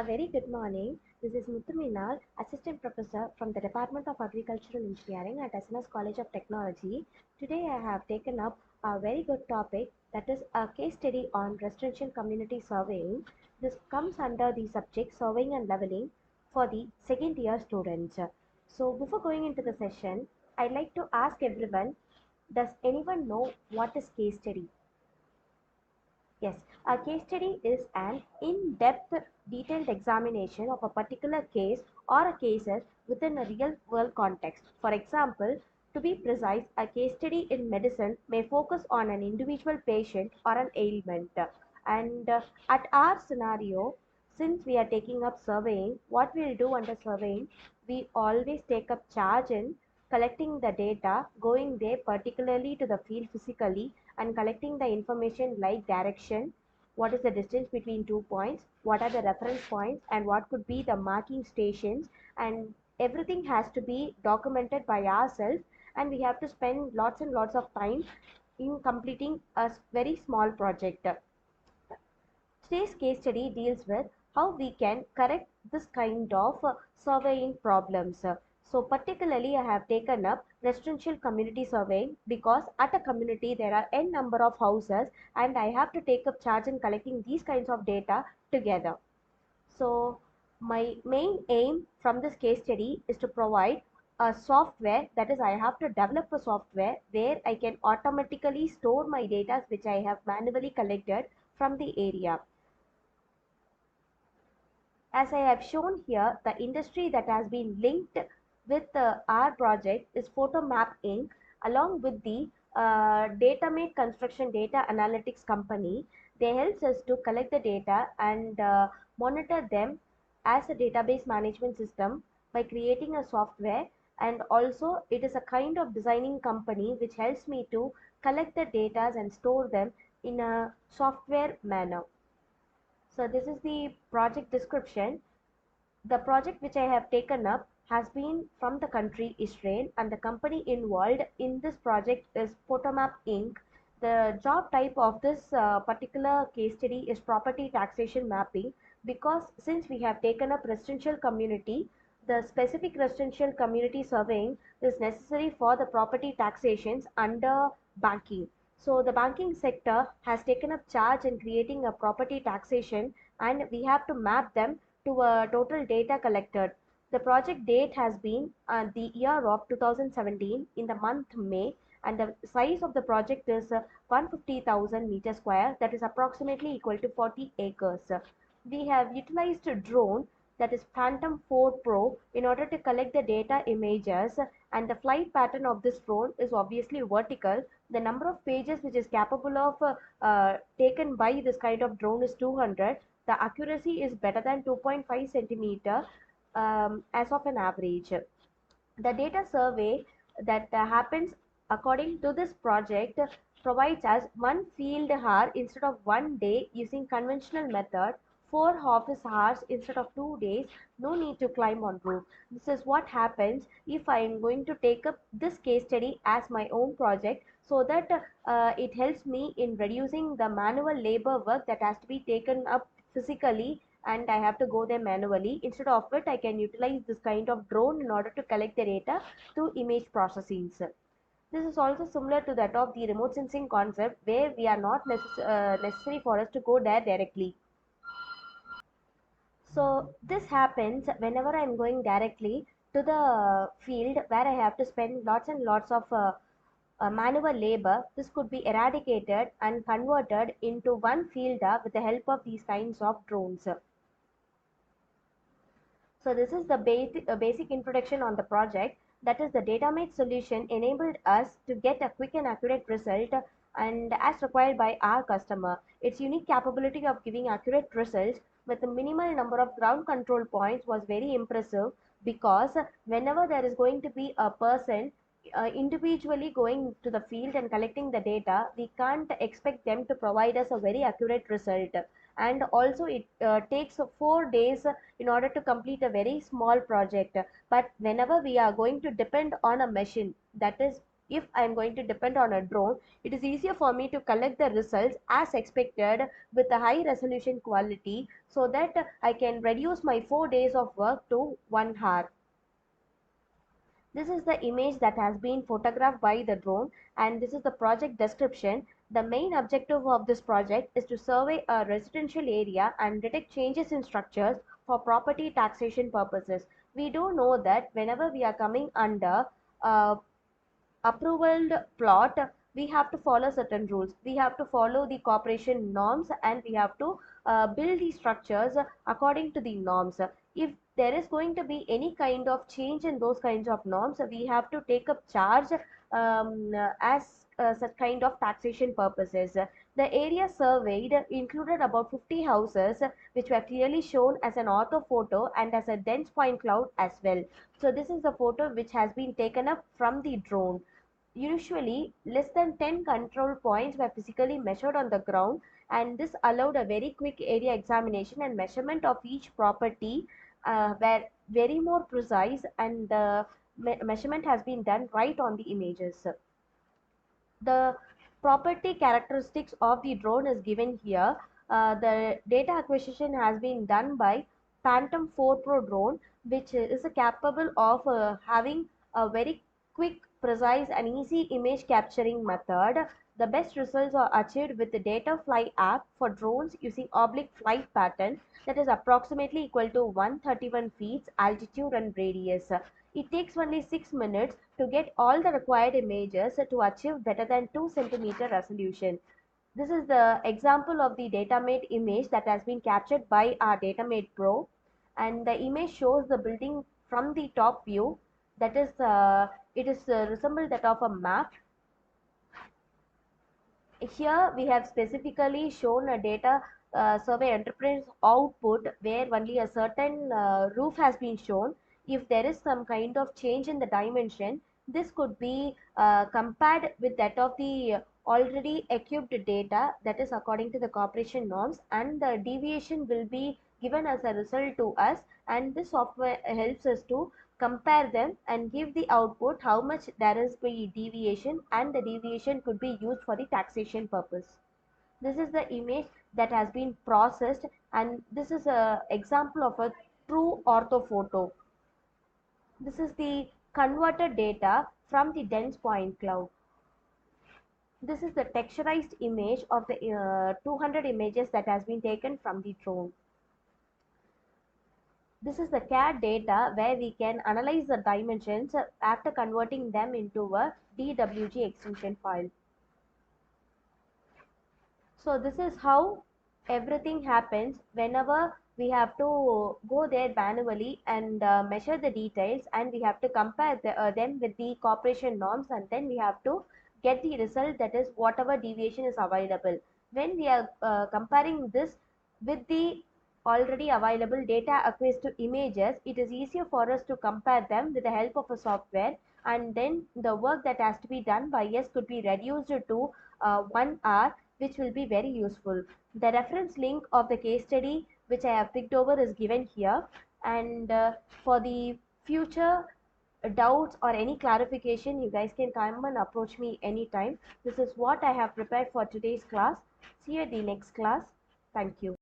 very good morning. This is Muthuminal, Assistant Professor from the Department of Agricultural Engineering at SNS College of Technology. Today I have taken up a very good topic, that is a case study on residential community surveying. This comes under the subject surveying and leveling for the second year students. So before going into the session, I'd like to ask everyone, does anyone know what is case study? Yes, a case study is an in-depth, detailed examination of a particular case or a cases within a real-world context. For example, to be precise, a case study in medicine may focus on an individual patient or an ailment. And at our scenario, since we are taking up surveying, what we'll do under surveying, we always take up charge in collecting the data, going there particularly to the field physically and collecting the information like direction, what is the distance between 2 points, what are the reference points, and what could be the marking stations, and everything has to be documented by ourselves, and we have to spend lots and lots of time in completing a very small project. Today's case study deals with how we can correct this kind of surveying problems. So particularly I have taken up residential community surveying because at a community there are n number of houses and I have to take up charge in collecting these kinds of data together. So my main aim from this case study is to provide a software, that is I have to develop a software where I can automatically store my data which I have manually collected from the area. As I have shown here, the industry that has been linked with our project is PhotoMap Inc. along with the DataMate Construction Data Analytics Company. They help us to collect the data and monitor them as a database management system by creating a software, and also it is a kind of designing company which helps me to collect the data and store them in a software manner. So this is the project description. The project which I have taken up has been from the country Israel, and the company involved in this project is Photomap Inc. The job type of this particular case study is property taxation mapping, because since we have taken up residential community, the specific residential community surveying is necessary for the property taxations under banking. So the banking sector has taken up charge in creating a property taxation, and we have to map them to a total data collected. The project date has been the year of 2017 in the month May, and the size of the project is 150,000 meter square, that is approximately equal to 40 acres. We have utilized a drone, that is Phantom 4 Pro, in order to collect the data images, and the flight pattern of this drone is obviously vertical. The number of pages which is capable of taken by this kind of drone is 200. The accuracy is better than 2.5 centimeter as of an average. The data survey that happens according to this project provides us one field hour instead of one day using conventional method, 4 office hours instead of 2 days, no need to climb on roof. This is what happens if I am going to take up this case study as my own project, so that it helps me in reducing the manual labor work that has to be taken up physically, and I have to go there manually. Instead of it, I can utilize this kind of drone in order to collect the data through image processing. This is also similar to that of the remote sensing concept, where we are not necessary for us to go there directly. So this happens whenever I'm going directly to the field where I have to spend lots and lots of manual labor. This could be eradicated and converted into one field with the help of these kinds of drones. So this is the basic introduction on the project. That is, the DataMate solution enabled us to get a quick and accurate result, and as required by our customer. Its unique capability of giving accurate results with a minimal number of ground control points was very impressive, because whenever there is going to be a person individually going to the field and collecting the data, we can't expect them to provide us a very accurate result. And also it takes 4 days in order to complete a very small project. But whenever we are going to depend on a machine, that is if I'm going to depend on a drone, it is easier for me to collect the results as expected with a high resolution quality so that I can reduce my 4 days of work to 1 hour. This is the image that has been photographed by the drone, and this is the project description. The main objective of this project is to survey a residential area and detect changes in structures for property taxation purposes. We do know that whenever we are coming under uh, approval plot, we have to follow certain rules. We have to follow the corporation norms, and we have to build the structures according to the norms. If there is going to be any kind of change in those kinds of norms, we have to take up charge as such kind of taxation purposes. The area surveyed included about 50 houses, which were clearly shown as an ortho photo and as a dense point cloud as well. So this is the photo which has been taken up from the drone. Usually, less than 10 control points were physically measured on the ground, and this allowed a very quick area examination, and measurement of each property were very more precise, and the measurement has been done right on the images. The property characteristics of the drone is given here. The data acquisition has been done by Phantom 4 Pro drone, which is capable of having a very quick, precise, and easy image capturing method. The best results are achieved with the Datafly app for drones using oblique flight pattern that is approximately equal to 131 feet altitude and radius. It takes only 6 minutes to get all the required images to achieve better than 2 centimeter resolution. This is the example of the datamate image that has been captured by our datamate pro, and the image shows the building from the top view. That is, it is resemble that of a map. Here we have specifically shown a data survey enterprise output where only a certain roof has been shown. If there is some kind of change in the dimension, this could be compared with that of the already equipped data, that is according to the corporation norms, and the deviation will be given as a result to us, and this software helps us to compare them and give the output how much there is the deviation, and the deviation could be used for the taxation purpose. This is the image that has been processed, and this is a example of a true orthophoto. This is the converted data from the dense point cloud. This is the texturized image of the 200 images that has been taken from the drone. This is the CAD data where we can analyze the dimensions after converting them into a DWG extension file. So this is how everything happens whenever we have to go there manually and measure the details, and we have to compare them with the corporation norms, and then we have to get the result, that is whatever deviation is available. When we are comparing this with the already available data acquisition to images, it is easier for us to compare them with the help of a software, and then the work that has to be done by us could be reduced to 1 hour, which will be very useful. The reference link of the case study which I have picked over is given here, and for the future doubts or any clarification, you guys can come and approach me anytime. This is what I have prepared for today's class. See you at the next class. Thank you.